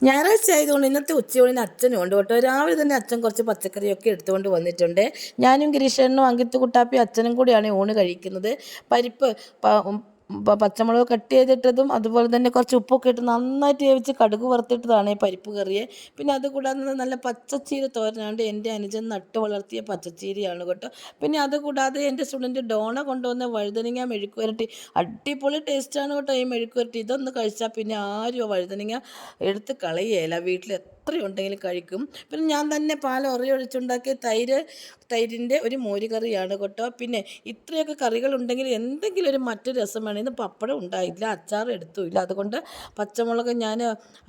ഞായറാഴ്ച ആയതുകൊണ്ട് ഇന്നത്തെ ഉച്ചയൂണിന് അച്ഛനും ഉണ്ട് കേട്ടോ. രാവിലെ തന്നെ അച്ഛൻ കുറച്ച് പച്ചക്കറിയൊക്കെ എടുത്തുകൊണ്ട് വന്നിട്ടുണ്ട്. ഞാനും ഗിരീഷനും അങ്കിത്ത് കുട്ടാപ്പി അച്ഛനും കൂടിയാണ് ഊണ് കഴിക്കുന്നത്. പരിപ്പ് പച്ചമുളക് കട്ട് ചെയ്തിട്ടതും അതുപോലെ തന്നെ കുറച്ച് ഉപ്പൊക്കെ ഇട്ട് നന്നായിട്ട് വേവിച്ച് കടുക് വറുത്തിട്ടതാണ് ഈ പരിപ്പ് കറിയെ. പിന്നെ അതുകൂടാതെ നല്ല പച്ചച്ചീര തോരനാണ്ട് എൻ്റെ അനുജൻ നട്ട് വളർത്തിയ പച്ചച്ചീരയാണ് കേട്ടോ. പിന്നെ അതുകൂടാതെ എൻ്റെ സ്റ്റുഡൻറ്റ് ഡോണ കൊണ്ടുവന്ന വഴുതനങ്ങ മെഴുക്ക് വരട്ടി. അടിപൊളി ടേസ്റ്റാണ് കേട്ടോ ഈ മെഴുക്ക് വരട്ടി. ഇതൊന്ന് കഴിച്ചാൽ പിന്നെ ആരും വഴുതനങ്ങ എടുത്ത് കളയുകയില്ല. വീട്ടിൽ എത്രയുണ്ടെങ്കിലും കഴിക്കും. പിന്നെ ഞാൻ തന്നെ പാൽ ഉറയൊഴിച്ചുണ്ടാക്കിയ തൈരിൻ്റെ ഒരു മോരുകറിയാണ് കേട്ടോ. പിന്നെ ഇത്രയൊക്കെ കറികളുണ്ടെങ്കിൽ എന്തെങ്കിലും ഒരു മറ്റു രസം വേണം. ഇന്ന് പപ്പടം ഉണ്ടായില്ല, അച്ചാർ എടുത്തുമില്ല. അതുകൊണ്ട് പച്ചമുളക് ഞാൻ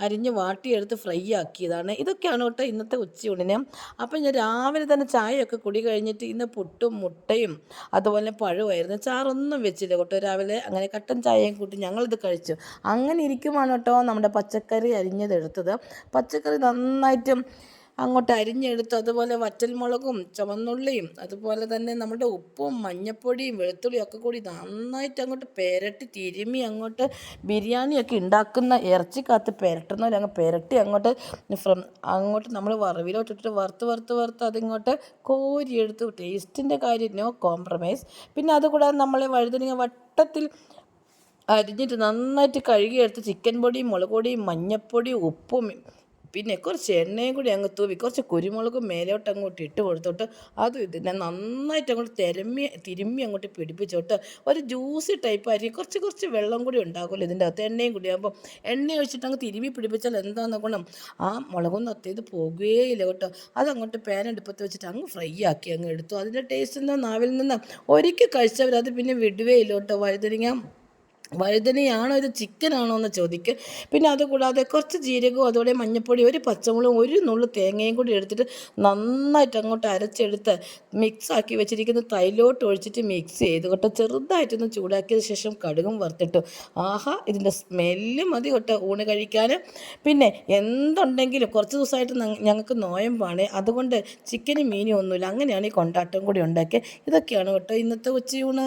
അരിഞ്ഞ് വാട്ടിയെടുത്ത് ഫ്രൈ ആക്കിയതാണ്. ഇതൊക്കെയാണ് കേട്ടോ ഇന്നത്തെ ഉച്ചയൂണിന്. അപ്പം ഞാൻ രാവിലെ തന്നെ ചായയൊക്കെ കുടി കഴിഞ്ഞിട്ട് ഇന്ന് പുട്ടും മുട്ടയും അതുപോലെ പഴമായിരുന്നു. ചാറൊന്നും വെച്ചില്ല കേട്ടോ രാവിലെ. അങ്ങനെ കട്ടൻ ചായയും കൂട്ടി ഞങ്ങളിത് കഴിച്ചു. അങ്ങനെ ഇരിക്കുമാണ് കേട്ടോ നമ്മുടെ പച്ചക്കറി അരിഞ്ഞതെടുത്തത്. പച്ചക്കറി നന്നായിട്ടും അങ്ങോട്ട് അരിഞ്ഞെടുത്ത് അതുപോലെ വറ്റൽമുളകും ചുവന്നുള്ളിയും അതുപോലെ തന്നെ നമ്മുടെ ഉപ്പും മഞ്ഞപ്പൊടിയും വെളുത്തുള്ളിയും ഒക്കെ കൂടി നന്നായിട്ട് അങ്ങോട്ട് പെരട്ടി തിരുമ്മി അങ്ങോട്ട് ബിരിയാണിയൊക്കെ ഉണ്ടാക്കുന്ന ഇറച്ചിക്കകത്ത് പെരട്ടുന്നവരെ അങ്ങ് പെരട്ടി അങ്ങോട്ട് നമ്മൾ വറവിലോട്ടിട്ട് വറുത്ത് അതിങ്ങോട്ട് കോരിയെടുത്ത് ടേസ്റ്റിൻ്റെ കാര്യം നോ കോംപ്രമൈസ്. പിന്നെ അതുകൂടാതെ നമ്മളെ വഴുതനങ്ങ വട്ടത്തിൽ അരിഞ്ഞിട്ട് നന്നായിട്ട് കഴുകിയെടുത്ത് ചിക്കൻ പൊടിയും മുളക് പൊടിയും മഞ്ഞൾപ്പൊടിയും ഉപ്പും പിന്നെ കുറച്ച് എണ്ണയും കൂടി അങ്ങ് തൂവി കുറച്ച് കുരുമുളകും മേലോട്ട് അങ്ങോട്ട് ഇട്ട് കൊടുത്തോട്ട് അതും ഇതിനെ നന്നായിട്ട് അങ്ങോട്ട് തിരുമ്മി അങ്ങോട്ട് പിടിപ്പിച്ചോട്ട് ഒരു ജ്യൂസി ടൈപ്പ് ആയിരിക്കും. കുറച്ച് വെള്ളം കൂടി ഉണ്ടാകുമല്ലോ ഇതിൻ്റെ അകത്ത്. എണ്ണയും കൂടി ആകുമ്പോൾ എണ്ണ ഒഴിച്ചിട്ട് അങ്ങ് തിരുമ്മി പിടിപ്പിച്ചാൽ എന്താണെന്ന് ഗുണം, ആ മുളകൊന്നും അത്തേത് പോകുകയില്ല കേട്ടോ. അതങ്ങോട്ട് പാനെടുപ്പത്ത് വെച്ചിട്ട് അങ്ങ് ഫ്രൈ ആക്കി അങ്ങ് എടുത്തു. അതിൻ്റെ ടേസ്റ്റ് നിന്ന് നാവിൽ നിന്ന് ഒരിക്കൽ കഴിച്ചവരത് പിന്നെ വിടുകയില്ല കേട്ടോ. വഴുതനയാണോ ഇത് ചിക്കനാണോ എന്ന് ചോദിക്കുക. പിന്നെ അതുകൂടാതെ കുറച്ച് ജീരകവും അതുപോലെ മഞ്ഞൾപ്പൊടി ഒരു പച്ചമുളകും ഒരു നുള്ളു തേങ്ങയും കൂടി എടുത്തിട്ട് നന്നായിട്ട് അങ്ങോട്ട് അരച്ചെടുത്ത് മിക്സാക്കി വെച്ചിരിക്കുന്ന തൈലോട്ട് ഒഴിച്ചിട്ട് മിക്സ് ചെയ്ത് കേട്ടോ. ചെറുതായിട്ടൊന്ന് ചൂടാക്കിയതിന് ശേഷം കടുകും വറുത്തിട്ടു. ആഹാ, ഇതിൻ്റെ സ്മെല്ല് മതി കേട്ടോ ഊണ് കഴിക്കാൻ. പിന്നെ എന്തുണ്ടെങ്കിലും കുറച്ച് ദിവസമായിട്ട് ഞങ്ങൾക്ക് നോയമ്പാണ്. അതുകൊണ്ട് ചിക്കനും മീനും ഒന്നുമില്ല. അങ്ങനെയാണ് ഈ കൊണ്ടാട്ടം കൂടി ഉണ്ടാക്കിയത്. ഇതൊക്കെയാണ് കേട്ടോ ഇന്നത്തെ ഉച്ചയൂണ്.